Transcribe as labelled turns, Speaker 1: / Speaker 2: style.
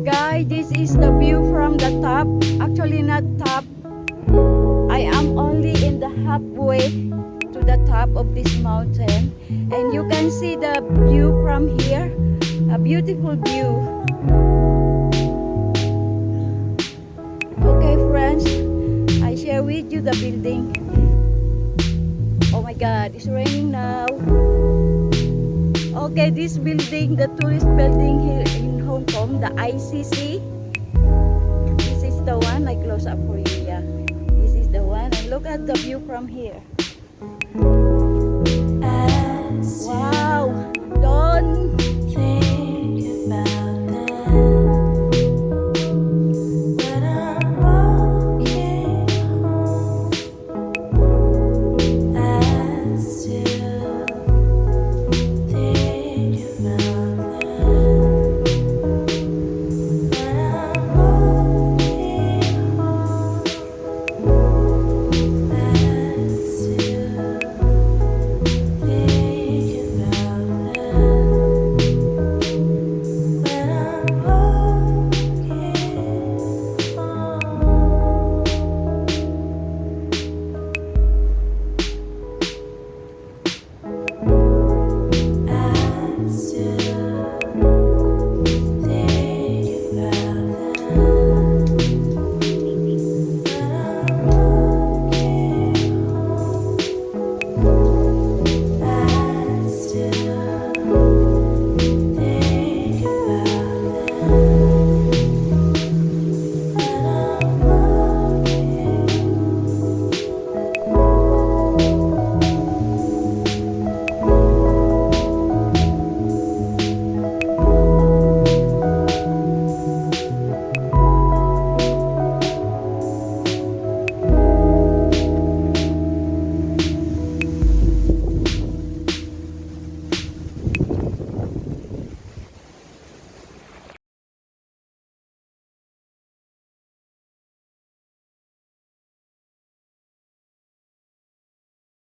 Speaker 1: Guys, this is the view from the top. Actually not top. I am only in the halfway to the top of this mountain, and you can see the view from here. A beautiful view. Okay friends, I share with you the building. Oh my god, it's raining now. Okay, this building, the tourist building here in Hong Kong, the ICC. This is the one I close up for you. Yeah, this is the one, and look at the view from here.